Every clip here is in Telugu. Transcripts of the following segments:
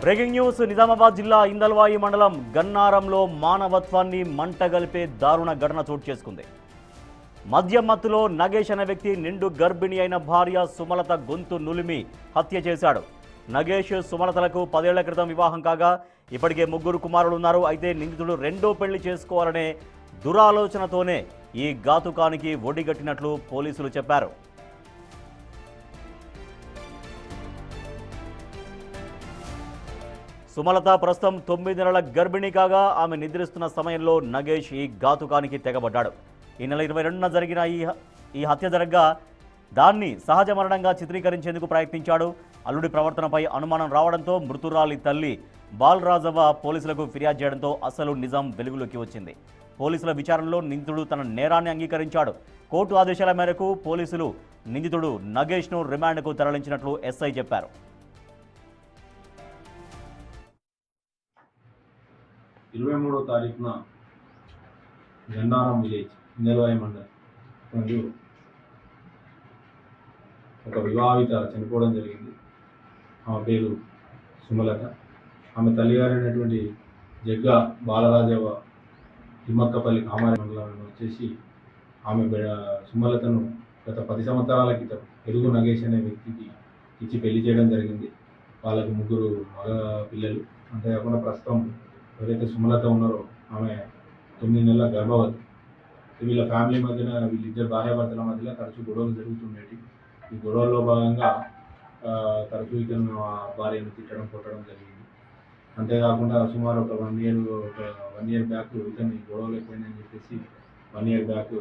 బ్రేకింగ్ న్యూస్ నిజామాబాద్ జిల్లా ఇందల్వాయి మండలం గన్నారంలో మానవత్వాన్ని మంటగలిపే దారుణ ఘటన చోటు చేసుకుంది. మద్యం మత్తులో నగేష్ అనే వ్యక్తి నిండు గర్భిణి అయిన భార్య సుమలత గొంతు నులిమి హత్య చేశాడు. నగేష్ సుమలతలకు 10 ఏళ్ల క్రితం వివాహం కాగా ఇప్పటికే 3 కుమారులు ఉన్నారు. అయితే నిందితుడు రెండో పెళ్లి చేసుకోవాలనే దురాలోచనతోనే ఈ ఘాతుకానికి ఒడిగట్టినట్లు పోలీసులు చెప్పారు. సుమలత ప్రస్తుతం 9 నెలల గర్భిణి కాగా ఆమె నిద్రిస్తున్న సమయంలో నగేష్ ఈ ఘాతుకానికి తెగబడ్డాడు. ఈ నెల 22న జరిగిన ఈ హత్య జరగగా దాన్ని సహజ మరణంగా చిత్రీకరించేందుకు ప్రయత్నించాడు. అల్లుడి ప్రవర్తనపై అనుమానం రావడంతో మృతురాలి తల్లి బాలరాజవ్వ పోలీసులకు ఫిర్యాదు చేయడంతో అసలు నిజం వెలుగులోకి వచ్చింది. పోలీసుల విచారణలో నిందితుడు తన నేరాన్ని అంగీకరించాడు. కోర్టు ఆదేశాల మేరకు పోలీసులు నిందితుడు నగేష్ను రిమాండ్కు తరలించినట్లు ఎస్ఐ చెప్పారు. 23వ తారీఖున గన్నారం విలేజ్ ఇందల్వాయి మండలం ఒక వివాహిత చనిపోవడం జరిగింది. ఆమె పేరు సుమలత. ఆమె తల్లిగారైనటువంటి జగ్గా బాలరాజవ్వ తిమ్మక్కపల్లి కామారెడ్డి మండలంలో వచ్చేసి ఆమె సుమలతను గత 10 సంవత్సరాల క్రితం ఎరుగు నగేష్ అనే వ్యక్తికి ఇచ్చి పెళ్లి చేయడం జరిగింది. వాళ్ళకు 3 మగ పిల్లలు. అంతేకాకుండా ప్రస్తుతం ఎవరైతే సుమలత ఉన్నారో ఆమె 9 నెలల గర్భవతి. వీళ్ళ ఫ్యామిలీ మధ్యన వీళ్ళిద్దరు భార్యాభర్తల మధ్యలో తరచూ గొడవలు జరుగుతుండేవి. ఈ గొడవల్లో భాగంగా తరచూ ఇతను భార్యను తిట్టడం కొట్టడం జరిగింది. అంతేకాకుండా సుమారు ఒక 1 ఇయర్ బ్యాక్ ఇతను గొడవలు ఎక్కువైందని చెప్పేసి 1 ఇయర్ బ్యాక్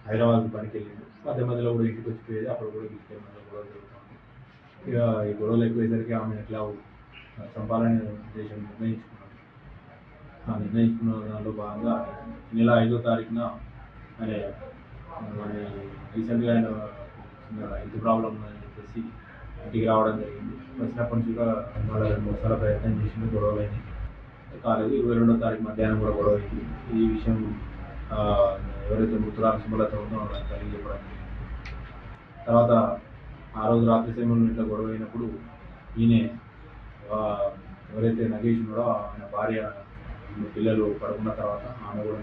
హైదరాబాద్కి పనికి వెళ్ళింది. మధ్యలో కూడా ఇంటికి వచ్చిపోయేది. అప్పుడు కూడా వీళ్ళ మధ్య గొడవలు జరుగుతుంది. ఇక ఈ గొడవలు ఎక్కువయ్యేసరికి ఆమె ఎట్లా చంపాలనే ఉద్దేశం నిర్ణయించుకున్న దానిలో భాగంగా నెల 5వ తారీఖున మన రీసెంట్గా ఆయన హెల్త్ ప్రాబ్లం అని చెప్పేసి ఇంటికి రావడం జరిగింది. వచ్చినప్పటి నుంచి కూడా వాళ్ళ 2-3 సార్లు ప్రయత్నం చేసింది. గొడవలైంది కాలేదు. 22వ తారీఖు మధ్యాహ్నం కూడా గొడవ అయింది. ఈ విషయం ఎవరైతే మృతురాలు సుమలత ఉందో వాళ్ళకి కలిగి చెప్పడం జరిగింది. తర్వాత ఆ రోజు రాత్రి సమయంలో ఇంట్లో గొడవ అయినప్పుడు ఈయన ఎవరైతే నగేష్ ఉన్నాడో ఆయన భార్య పిల్లలు పడుకున్న తర్వాత ఆమె కూడా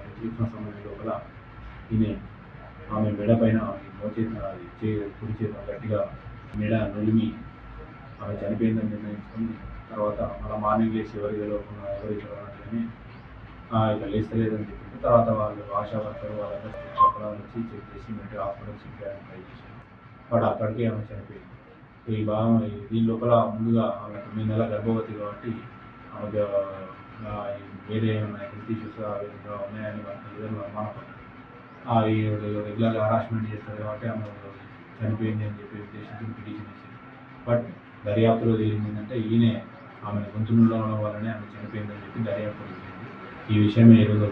నిద్రిస్తున్న సమయం లోపల ఈయన ఆమె మెడ పైన కుడి చేత గట్టిగా మెడ నొలిమి ఆమె చనిపోయిందని నిర్ణయించుకొని తర్వాత మళ్ళీ మార్నింగ్ లేచి ఎవరికి వెళ్ళగానే ఇక లేస్తలేదని చెప్పింది. తర్వాత వాళ్ళు ఆశా వర్కర్ వాళ్ళందరూ వచ్చి చెక్ చేసి మెంటల్ హాస్పిటల్ షిఫ్ట్ చేయడానికి ట్రై చేశారు. బట్ అక్కడికి ఆమె చనిపోయింది. ఈ భాగం దీని లోపల ముందుగా ఆమె 9 నెలల గర్భవతి కాబట్టి ఆమె వేరే ఏమైనా హెల్త్ ఇష్యూస్ ఉన్నాయని వాళ్ళకి అనుమానపడ్డారు. రెగ్యులర్గా హరాస్మెంట్ చేస్తారు కాబట్టి ఆమె చనిపోయింది అని చెప్పి ఉద్దేశంతో పిటిషన్ ఇచ్చింది. బట్ దర్యాప్తులో తేలింది ఏంటంటే ఈయనే ఆమె గొంతులో వల్లనే ఆమె చనిపోయిందని చెప్పి దర్యాప్తులో తేలింది. ఈ విషయమే ఈరోజు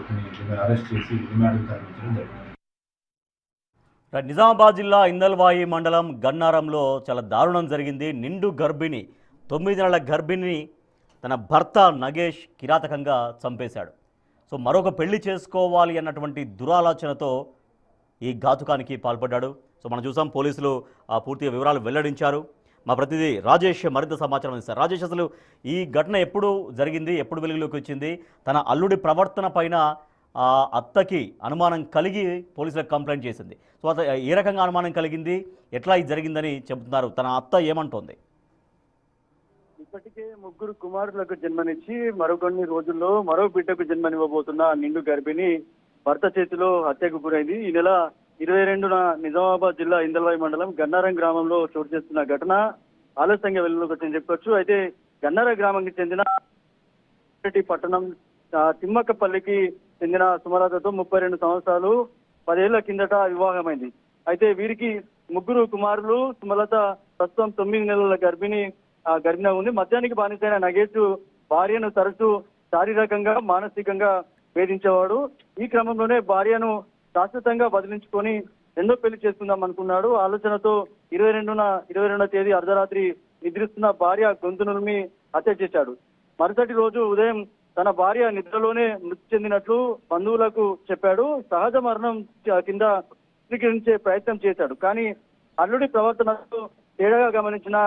అరెస్ట్ చేసి రిమాండ్కు తరలించడం జరిగింది. నిజామాబాద్ జిల్లా ఇందల్వాయి మండలం గన్నారంలో చాలా దారుణం జరిగింది. నిండు గర్భిణి 9 నెలల గర్భిణిని తన భర్త నగేష్ కిరాతకంగా చంపేశాడు. సో మరొక పెళ్లి చేసుకోవాలి అన్నటువంటి దురాలోచనతో ఈ ఘాతుకానికి పాల్పడ్డాడు. సో మనం చూసాం పోలీసులు పూర్తిగా వివరాలు వెల్లడించారు. మా ప్రతినిధి రాజేష్ మరింత సమాచారం ఇస్తారు. రాజేష్, అసలు ఈ ఘటన ఎప్పుడు జరిగింది, ఎప్పుడు వెలుగులోకి వచ్చింది? తన అల్లుడి ప్రవర్తన పైన అత్తకి అనుమానం కలిగి పోలీసులకు కంప్లైంట్ చేసింది. సో ఏ రకంగా అనుమానం కలిగింది, ఎట్లా ఇది జరిగిందని చెబుతున్నారు? తన అత్త ఏమంటోంది? ఇప్పటికే 3 కుమారులకు జన్మనిచ్చి మరికొన్ని రోజుల్లో మరో బిడ్డకు జన్మనివ్వబోతున్న నిండు గర్భిణి భర్త చేతిలో హత్యకు గురైంది. ఈ నెల 22న నిజామాబాద్ జిల్లా ఇందల్వాయి మండలం గన్నారం గ్రామంలో చోటు చేస్తున్న ఘటన ఆలస్యంగా వెలుగులోకి వచ్చిందని చెప్పొచ్చు. అయితే గన్నారం గ్రామానికి చెందిన పట్టణం తిమ్మక్కపల్లికి చెందిన సుమలతతో 32 సంవత్సరాలు 10 ఏళ్ల కిందట వివాహమైంది. అయితే వీరికి 3 కుమారులు. సుమలత ప్రస్తుతం 9 నెలల గర్భిణి ఉంది. మద్యానికి బానిసైన నగేష్ భార్యను తరచూ శారీరకంగా మానసికంగా వేధించేవాడు. ఈ క్రమంలోనే భార్యను శాశ్వతంగా బదిలించుకొని రెండో పెళ్లి చేసుకుందాం అనుకున్నాడు. ఆలోచనతో 22వ తేదీ అర్ధరాత్రి నిద్రిస్తున్న భార్య గొంతు నులిమి హత్య చేశాడు. మరుసటి రోజు ఉదయం తన భార్య నిద్రలోనే మృతి చెందినట్లు బంధువులకు చెప్పాడు. సహజ మరణం కింద చిత్రీకరించే ప్రయత్నం చేశాడు. కానీ అల్లుడి ప్రవర్తనతో తేడాగా గమనించిన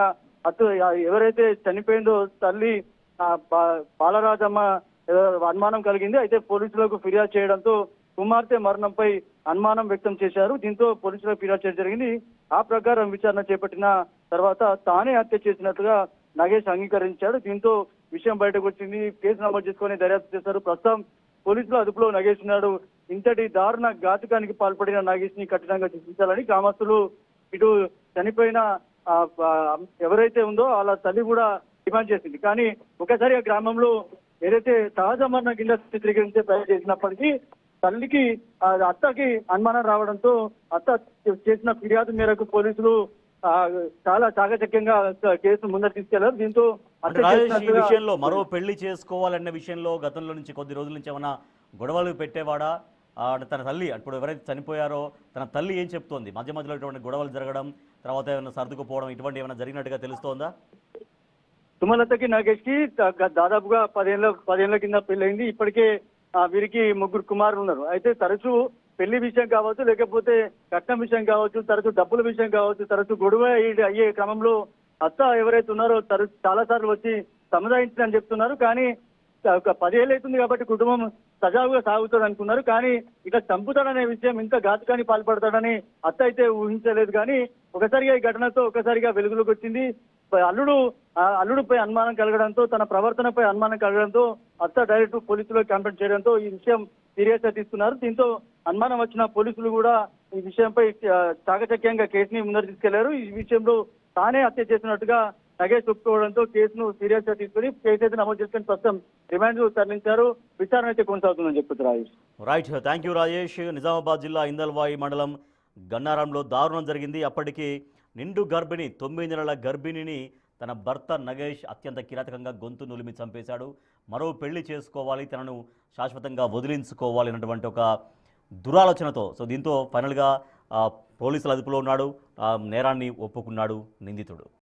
ఎవరైతే చనిపోయిందో తల్లి బాలరాజమ్మ అనుమానం కలిగింది. అయితే పోలీసులకు ఫిర్యాదు చేయడంతో కుమార్తె మరణంపై అనుమానం వ్యక్తం చేశారు. దీంతో పోలీసులకు ఫిర్యాదు చేయడం జరిగింది. ఆ ప్రకారం విచారణ చేపట్టిన తర్వాత తానే హత్య చేసినట్లుగా నగేష్ అంగీకరించాడు. దీంతో విషయం బయటకు వచ్చింది. కేసు నమోదు చేసుకుని దర్యాప్తు చేశారు. ప్రస్తుతం పోలీసుల అదుపులో నగేష్ ఉన్నాడు. ఇంతటి దారుణ ఘాతుకానికి పాల్పడిన నగేష్ ని కఠినంగా శిక్షించాలని గ్రామస్తులు, ఇటు చనిపోయిన ఎవరైతే ఉందో వాళ్ళ తల్లి కూడా డిమాండ్ చేసింది. కానీ ఒకసారి ఆ గ్రామంలో ఏదైతే సహజ మరణ కింద చిత్రీకరించే ప్రయత్నం చేసినప్పటికీ తల్లికి అత్తకి అనుమానం రావడంతో అత్త చేసిన ఫిర్యాదు మేరకు పోలీసులు చాలా చాకచక్యంగా కేసు ముందర తీసుకెళ్లారు. దీంతో ఈ విషయంలో మరో పెళ్లి చేసుకోవాలన్న విషయంలో గతంలో నుంచి కొద్ది రోజుల నుంచి ఏమైనా గొడవలు పెట్టేవాడా? తన తల్లి ఇప్పుడు ఎవరైతే చనిపోయారో తన తల్లి ఏం చెప్తోంది? మధ్య మధ్యలో ఇటువంటి గొడవలు జరగడం, తర్వాత ఏమైనా సర్దుకుపోవడం ఇటువంటి ఏమైనా జరిగినట్టుగా తెలుస్తోందా? సుమలతకి నగేష్ కి దాదాపుగా 10 ఏళ్ల కింద పెళ్ళైంది. ఇప్పటికే వీరికి 3 కుమారులు ఉన్నారు. అయితే తరచూ పెళ్లి విషయం కావచ్చు, లేకపోతే కట్నం విషయం కావచ్చు, తరచూ డబ్బుల విషయం కావచ్చు, తరచూ గొడవ అయ్యే క్రమంలో అత్త ఎవరైతే ఉన్నారో చాలా సార్లు వచ్చి సముదాయించిందని చెప్తున్నారు. కానీ 10 ఏళ్ళు అవుతుంది కాబట్టి కుటుంబం సజావుగా సాగుతుంది అనుకున్నారు. కానీ ఇట్లా చంపుతాడనే విషయం, ఇంత ఘాతుకాన్ని పాల్పడతాడని అత్త అయితే ఊహించలేదు. కానీ ఒకసారిగా ఈ ఘటనతో ఒకసారిగా వెలుగులోకి వచ్చింది. అల్లుడుపై అనుమానం కలగడంతో, తన ప్రవర్తనపై అనుమానం కలగడంతో అత్త డైరెక్ట్ పోలీసులకు కంప్లైంట్ చేయడంతో ఈ విషయం సీరియస్ గా తీసుకున్నారు. దీంతో అనుమానం వచ్చిన పోలీసులు కూడా ఈ విషయంపై చాకచక్యంగా కేసుని ముందర తీసుకెళ్లారు. ఈ విషయంలో తానే హత్య చేసినట్టుగా నగేష్ ఒప్పుకోవడంతో కేసును సీరియస్ గా తీసుకుని కేసు అయితే నమోదు చేసుకుని ప్రస్తుతం రిమాండ్ తరలించారు. విచారణ అయితే కొనసాగుతుందని చెప్తున్నారు Rajesh. Right, thank you Rajesh. Nizamabad జిల్లా ఇందల్వాయి మండలం గన్నారంలో దారుణం జరిగింది. అప్పటికి నిండు గర్భిణి 9 నెలల గర్భిణిని తన భర్త నగేష్ అత్యంత కిరాతకంగా గొంతు నులిమి చంపేశాడు. మరో పెళ్లి చేసుకోవాలి, తనను శాశ్వతంగా వదిలించుకోవాలి అన్నటువంటి ఒక దురాలోచనతో దీంతో ఫైనల్గా పోలీసుల అదుపులో ఉన్నాడు. నేరాన్ని ఒప్పుకున్నాడు నిందితుడు.